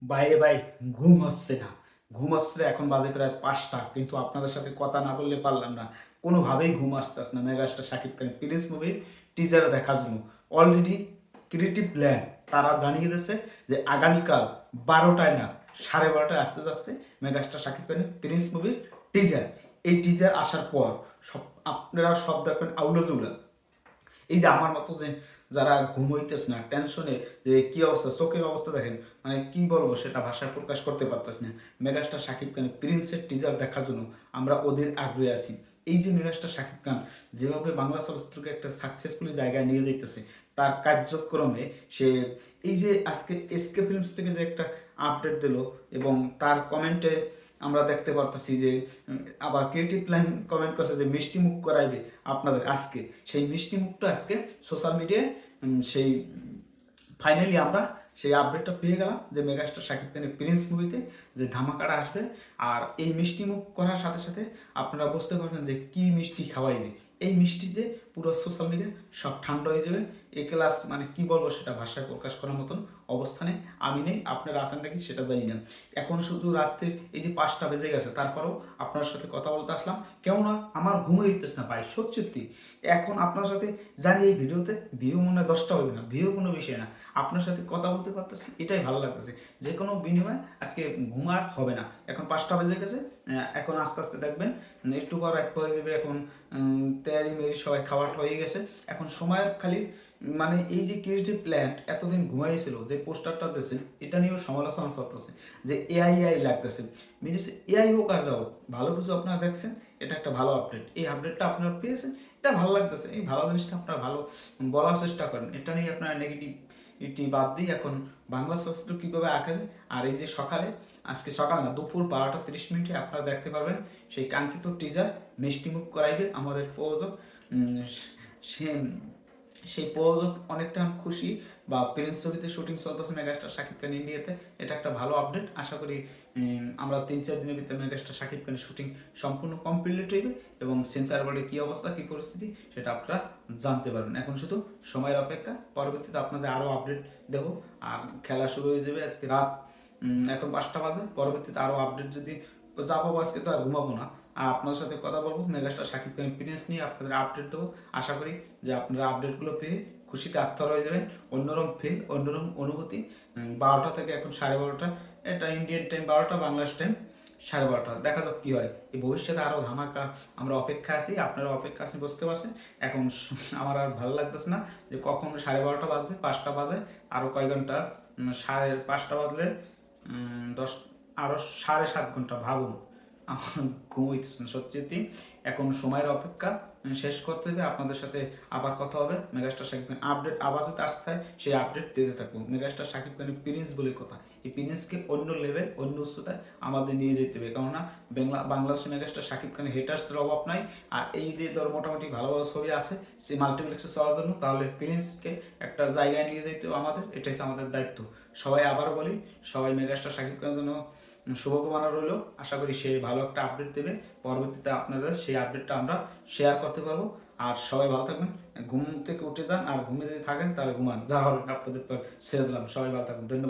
বাইরে ভাই ঘুম হচ্ছে না। ঘুম আসছে এখন বাজে প্রায় ৫টা, কিন্তু আপনাদের সাথে কথা না বললে পারলাম না। কোনোভাবেই ঘুম আসতেছে না মেগাস্টার শাকিব খানের প্রিন্স মুভির টিজার দেখার জন্য। অলরেডি ক্রিয়েটিভ ল্যান্ড তারা জানিয়ে দিয়েছে যে আগামীকাল ১২টায় না ১২:৩০ আসতে যাচ্ছে মেগাস্টার শাকিব খানের প্রিন্স মুভির টিজার। এই টিজার আসার পর সব আপনারা সব দেখবেন আউলাজুলা। এই যে আমার মতো যে যারা ঘুম হইতেছে না টেনশনে, যে কি অবস্থা চোখের অবস্থা দেখেন, মানে কি বলবো সেটা ভাষায় প্রকাশ করতে পারতেছি না। মেগাস্টার শাকিব খানের প্রিন্সের টিজার দেখার জন্য আমরা ওদের আগ্রহে আছি। এই যে মেগাস্টার শাকিব খান যেভাবে বাংলা চলচ্চিত্রকে একটা সাকসেসফুলি জায়গায় নিয়ে যাইতেছে, তার কার্যক্রমে সে এই যে আজকে এসকে ফিল্মস থেকে যে একটা আপডেট দিল, এবং তার কমেন্টে আমরা দেখতে পারতেছি যে আবার ক্রিয়েটিভ লাইন কমেন্ট করছে যে মিষ্টি মুখ করাইবে আপনাদের আজকে। সেই মিষ্টি মুখটা আজকে সোশ্যাল মিডিয়ায় সেই ফাইনালি আমরা সেই আপডেটটা পেয়ে গেলাম যে মেগাস্টার শাকিব খানের প্রিন্স মুভিতে যে ধামাকাটা আসবে। আর এই মিষ্টি মুখ করার সাথে সাথে আপনারা বুঝতে পারবেন যে কি মিষ্টি খাওয়াইবে। এই মিষ্টিতে পুরো সোশ্যাল মিডিয়া সব ঠান্ডা হয়ে যাবে। এ ক্লাস মানে কি বলবো সেটা ভাষায় প্রকাশ করার মতন অবস্থানে আমি নেই। আপনারা আছেন নাকি সেটা জানি না। এখন শুধু রাত্রে এই যে ৫টা বেজে গেছে, তারপরেও আপনার সাথে কথা বলতে আসলাম। কেননা আমার ঘুমে দিতেছে না ভাই, সত্যি। এখন আপনার সাথে জানি এই ভিডিওতে ভিউ মনে হয় 10টা হবে না, ভিউ কোনো বিষয় না, আপনার সাথে কথা বলতে পারতেছি এটাই ভালো লাগতেছে। যে কোনো বিনিময়ে আজকে ঘুম আর হবে না। এখন ৫টা বেজে গেছে, এখন আস্তে আস্তে দেখবেন একটু পর এক হয়ে যাবে। এখন তৈরি মেরি সবাই খাবার হয়ে গেছে। এখন সময়ের খালি মানে এই যে ক্রিয়েটিভ প্ল্যান্ট এতদিন ঘুমাইছিল যে পোস্টারটা দিয়েছে, এটা নিয়েও সমালোচনা চলতেছে যে এআই লাগতেছে। মিনিস এআই হোক আর যাও, ভালো কিছু আপনারা দেখছেন, এটা একটা ভালো আপডেট। এই আপডেটটা আপনারা পেয়েছেন, এটা ভালো লাগতেছে। এই ভালো জিনিসটা আপনারা ভালো বলার চেষ্টা করেন, এটা নিয়ে আপনারা নেগেটিভিটি বাদ দিয়ে এখন বাংলা চলচ্চিত্র কীভাবে আঁকেন। আর এই যে সকালে, আজকে সকাল না দুপুর ১২টা ৩০ মিনিটে আপনারা দেখতে পারবেন সেই কাঙ্ক্ষিত টিজার মিষ্টিমুখ করাইবে আমাদের প্রযোজক। সে সেই প্রযোজক অনেকটা খুশি। বা প্রিন্স ছবিতে শুটিং চলতেছে মেগাস্টার শাকিব খান ইন্ডিয়াতে, এটা একটা ভালো আপডেট। আশা করি আমরা ৩-৪ দিনের ভিতরে মেগাস্টার শাকিব খানের শুটিং সম্পূর্ণ কমপ্লিট হইবে, এবং সেন্সার বোর্ডে কী অবস্থা কী পরিস্থিতি সেটা আপনারা জানতে পারবেন। এখন শুধু সময়ের অপেক্ষা, পরবর্তীতে আপনাদের আরও আপডেট দেবো। আর খেলা শুরু হয়ে যাবে আজকে রাত, এখন ৫টা বাজে। পরবর্তীতে আরও আপডেট যদি যাবো, আজকে তো আর ঘুমাবো না, আর আপনাদের সাথে কথা বলবো মেগাস্টার শাকিব খানের প্রিন্স নিয়ে, আপনাদের আপডেট দেবো। আশা করি যে আপনারা আপডেটগুলো পেয়ে খুশিতে আত্মহারা হয়ে যাবেন। অন্যরকম ফিল, অন্যরকম অনুভূতি। ১২টা থেকে এখন 12:30, এটা ইন্ডিয়ান টাইম 12টা, বাংলাদেশ টাইম 12:30। দেখা যাক কী হয়। এই ভবিষ্যতে আরও ধামাকা আমরা অপেক্ষা আছি, আপনারা অপেক্ষা আছেন বুঝতে পারছেন। এখন আমার আর ভালো লাগতেছে না যে কখন 12:30 বাজবে, 5টা বাজে, আরও কয় ঘন্টা, 5:30 বাজলে 10, আরও 7.5 ঘন্টা। ভাবুন, আমার ঘুম হইতেছে না সত্যি। এখন সময়ের অপেক্ষা শেষ করতে হবে। আপনাদের সাথে আবার কথা হবে। মেগাস্টার শাকিব খান আপডেট আবার যদি আসতে হয় সেই আপডেট দিতে থাকবো। মেগাস্টার শাকিব খানের প্রিন্স বলে কথা, এই প্রিন্সকে অন্য লেভেল, অন্য উচ্চতায় আমাদের নিয়ে যেতে হবে। কেননা বাংলাদেশের মেগাস্টার শাকিব খানের হেটার্সদের অভাব নাই। আর এই যে ধর মোটামুটি ভালো ভালো ছবি আছে সে মাল্টিপ্লেক্সে চলার জন্য, তাহলে প্রিন্সকে একটা জায়গায় নিয়ে যেতে হবে আমাদের, এটাই হচ্ছে আমাদের দায়িত্ব। সবাই আবারও বলি, সবাই মেগাস্টার শাকিব খানের জন্য শুভকামনা রইল। আশা করি সে ভালো একটা আপডেট দেবে। পরবর্তীতে আপনাদের সেই আপডেটটা আমরা শেয়ার করতে পারবো। আর সবাই ভালো থাকবেন। ঘুম থেকে উঠে যান, আর ঘুমে যদি থাকেন তাহলে ঘুমান, যা হবে আপনাদের ছেড়ে দিলাম। সবাই ভালো থাকবেন, ধন্যবাদ।